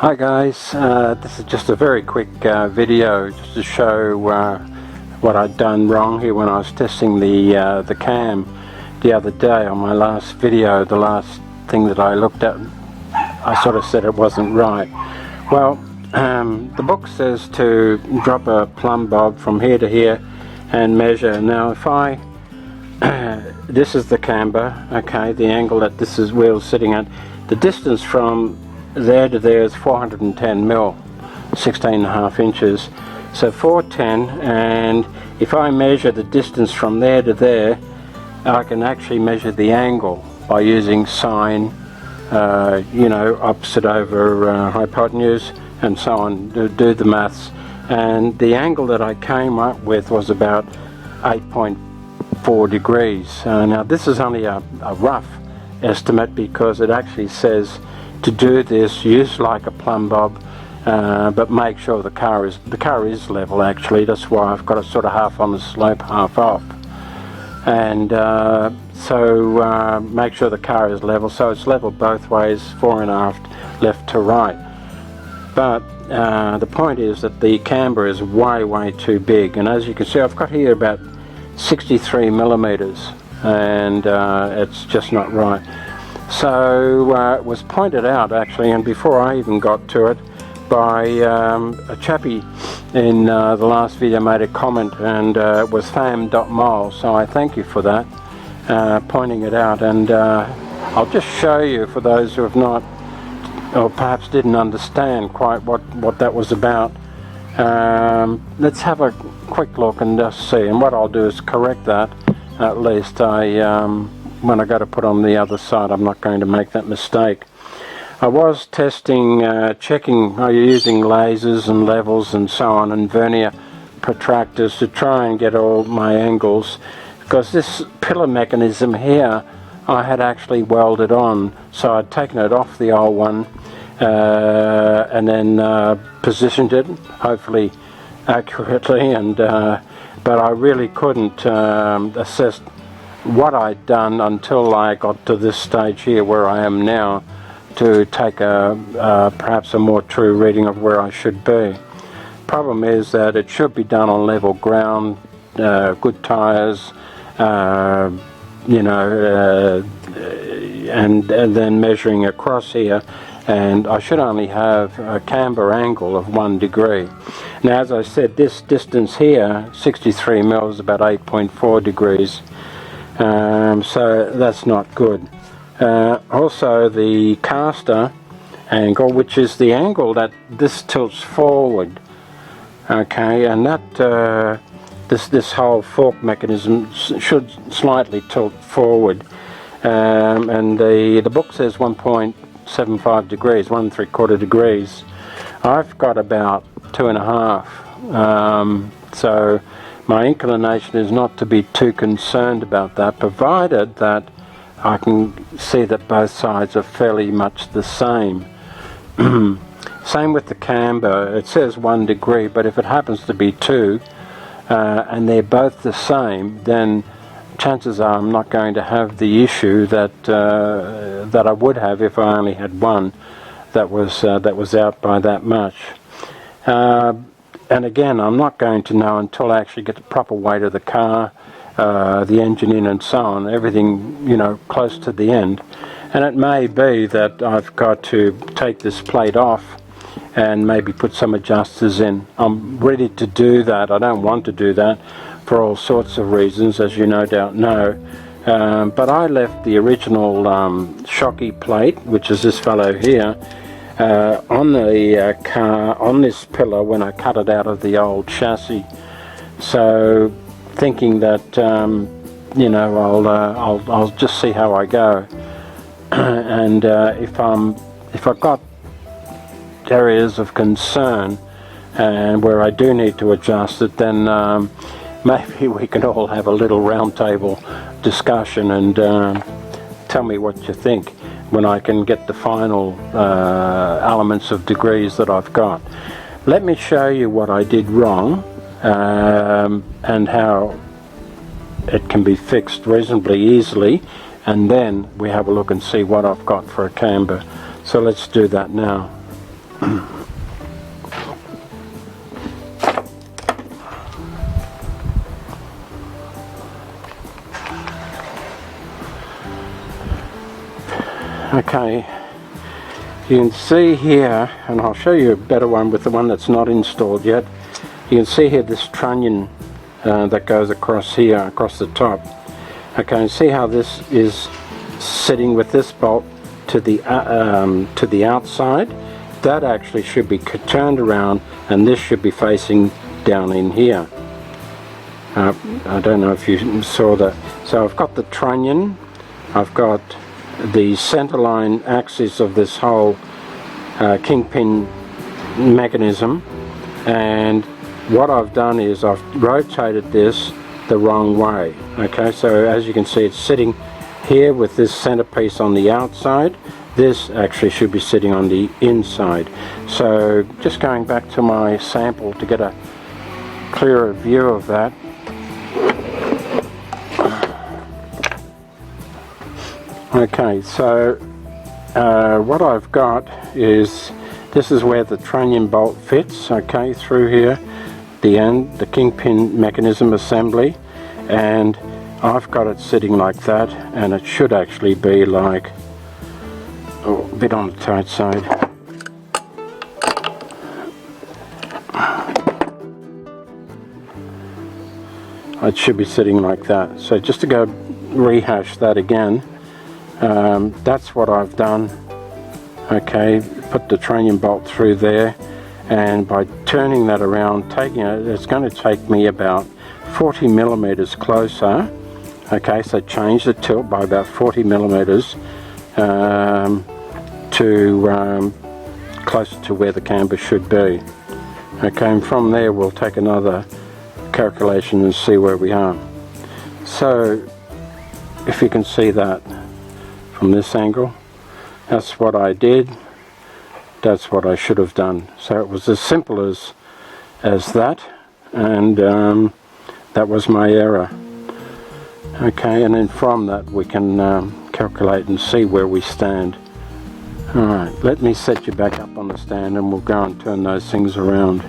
Hi guys, this is just a very quick video just to show what I'd done wrong here when I was testing the cam the other day. On my last video, the last thing that I looked at, I sort of said it wasn't right. Well, the book says to drop a plumb bob from here to here and measure. Now if I this is the camber, okay, the angle that this is wheel's sitting at. The distance from there to there is 410 mil, 16.5 inches. So 410, and if I measure the distance from there to there, I can actually measure the angle by using sine, you know, opposite over hypotenuse and so on, do the maths. And the angle that I came up with was about 8.4 degrees. Now this is only a rough estimate because it actually says to do this use like a plumb bob, but make sure the car is level. Actually, that's why I've got it sort of half on the slope, half off. And so make sure the car is level, so it's level both ways, fore and aft, left to right. But the point is that the camber is way too big, and as you can see, I've got here about 63 millimeters, and it's just not right. So it was pointed out actually, and before I even got to it, by a chappie in the last video made a comment, and it was fam.mol, so I thank you for that, pointing it out. And I'll just show you, for those who have not, or perhaps didn't understand quite what that was about. Let's have a quick look and just see, and what I'll do is correct that. At least when I go to put on the other side, I'm not going to make that mistake. I was testing, checking, are you using lasers and levels and so on, and vernier protractors to try and get all my angles, because this pillar mechanism here I had actually welded on, so I'd taken it off the old one and then positioned it, hopefully accurately, and but I really couldn't assess what I'd done until I got to this stage here where I am now, to take perhaps a more true reading of where I should be. Problem is that it should be done on level ground, good tires, you know, and then measuring across here, and I should only have a camber angle of 1 degree. Now, as I said, this distance here, 63 mil, is about 8.4 degrees. So that's not good. Also the caster angle, which is the angle that this tilts forward, okay, and that this whole fork mechanism should slightly tilt forward, and the book says 1.75 degrees, 1 3/4 degrees. I've got about 2.5, so my inclination is not to be too concerned about that, provided that I can see that both sides are fairly much the same. Same with the camber. It says 1 degree, but if it happens to be 2 and they're both the same, then chances are I'm not going to have the issue that that I would have if I only had one that was out by that much. And again, I'm not going to know until I actually get the proper weight of the car, the engine in and so on, everything, you know, close to the end. And it may be that I've got to take this plate off and maybe put some adjusters in. I'm ready to do that. I don't want to do that for all sorts of reasons, as you no doubt know. But I left the original shocky plate, which is this fellow here, on the car, on this pillar, when I cut it out of the old chassis. So thinking that you know, I'll just see how I go, and if I've got areas of concern and where I do need to adjust it, then maybe we can all have a little round table discussion and tell me what you think when I can get the final elements of degrees that I've got. Let me show you what I did wrong, and how it can be fixed reasonably easily, and then we have a look and see what I've got for a camber. So let's do that now. Okay, you can see here, and I'll show you a better one with the one that's not installed yet. You can see here this trunnion that goes across here, across the top. Okay, and see how this is sitting with this bolt to the outside. That actually should be turned around, and this should be facing down in here. I don't know if you saw that. So I've got the trunnion, I've got the centerline axis of this whole kingpin mechanism, and what I've done is I've rotated this the wrong way. Okay, so as you can see, it's sitting here with this centerpiece on the outside. This actually should be sitting on the inside. So just going back to my sample to get a clearer view of that. Okay, so what I've got is, this is where the trunnion bolt fits, okay, through here, the end, the kingpin mechanism assembly, and I've got it sitting like that, and it should actually be like, oh, a bit on the tight side. It should be sitting like that. So just to go rehash that again, that's what I've done. Okay, put the trunnion bolt through there, and by turning that around, taking it, it's going to take me about 40 millimeters closer. Okay, so change the tilt by about 40 millimeters to closer to where the camber should be. Okay, and from there we'll take another calculation and see where we are. So if you can see that from this angle, that's what I did, that's what I should have done. So it was as simple as that, and that was my error. Okay, and then from that we can calculate and see where we stand. Alright, let me set you back up on the stand and we'll go and turn those things around.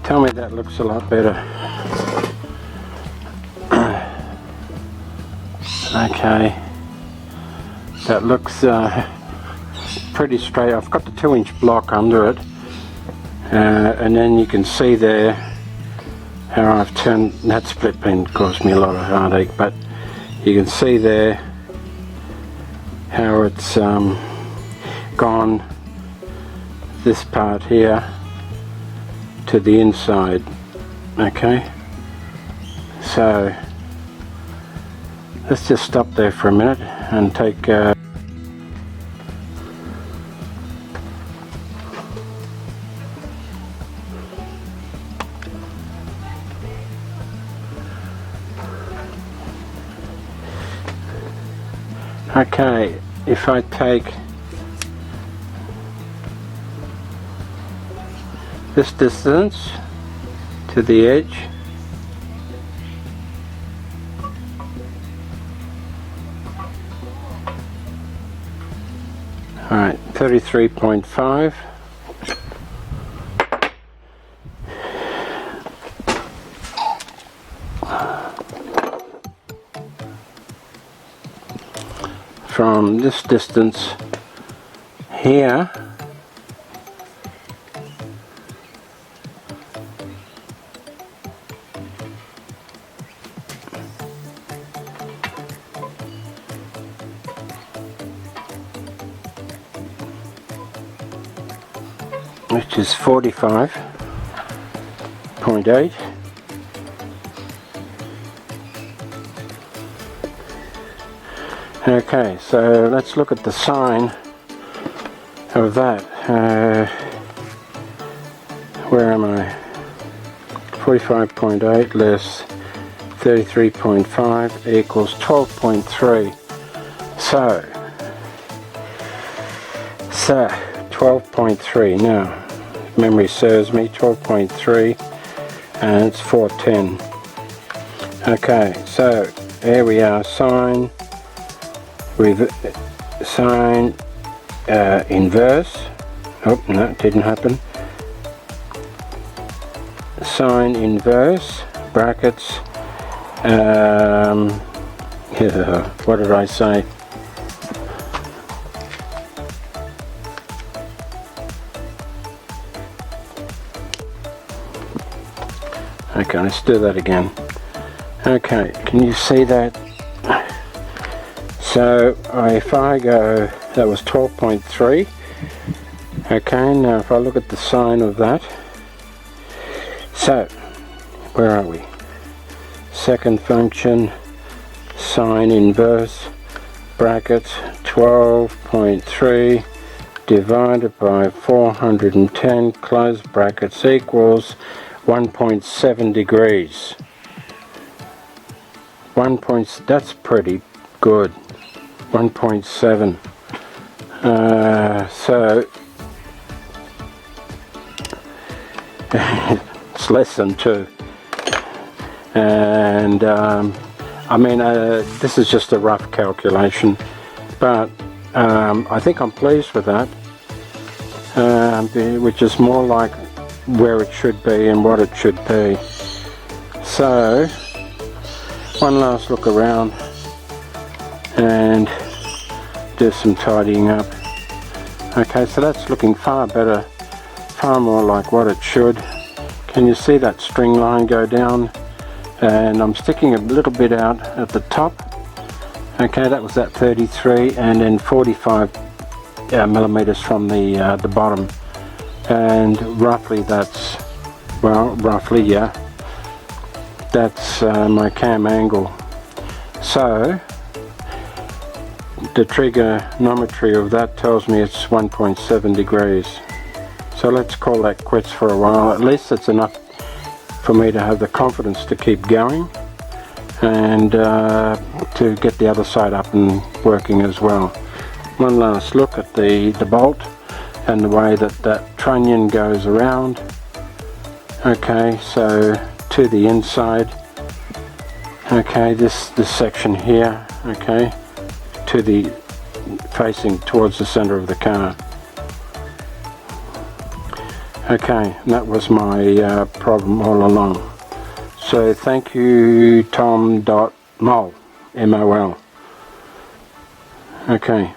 Tell me that looks a lot better. Okay, that looks pretty straight. I've got the 2-inch block under it, and then you can see there how I've turned that split pin. Caused me a lot of heartache, but you can see there how it's gone this part here to the inside. Okay, so let's just stop there for a minute and take okay, if I take this distance to the edge, alright, 33.5. From this distance here which is 45.8. Okay, so let's look at the sine of that. Where am I? 45.8 less 33.5 equals 12.3. So 12.3. Now, if memory serves me, 12.3, and it's 410. Okay, so here we are. Sine inverse. Oh, no, it didn't happen. Sine inverse brackets. What did I say? Okay, let's do that again. Okay, can you see that? So if I go, that was 12.3. Okay, now if I look at the sine of that, so where are we? Second function, sine inverse brackets 12.3 divided by 410 close brackets equals 1.7 degrees. That's pretty good. 1.7. So it's less than 2. And I mean, this is just a rough calculation, but I think I'm pleased with that, which is more like where it should be and what it should be. So one last look around and do some tidying up. Okay, so that's looking far better, far more like what it should. Can you see that string line go down? And I'm sticking a little bit out at the top. Okay, that was at 33, and then 45 millimeters from the bottom. And roughly that's, well, roughly, yeah, that's my cam angle. So the trigonometry of that tells me it's 1.7 degrees. So let's call that quits for a while. At least it's enough for me to have the confidence to keep going and to get the other side up and working as well. One last look at the bolt and the way that trunnion goes around. Okay, so to the inside. Okay, this section here, okay, to the facing towards the center of the car. Okay, and that was my problem all along. So thank you, Tom.mol, M-O-L. Okay.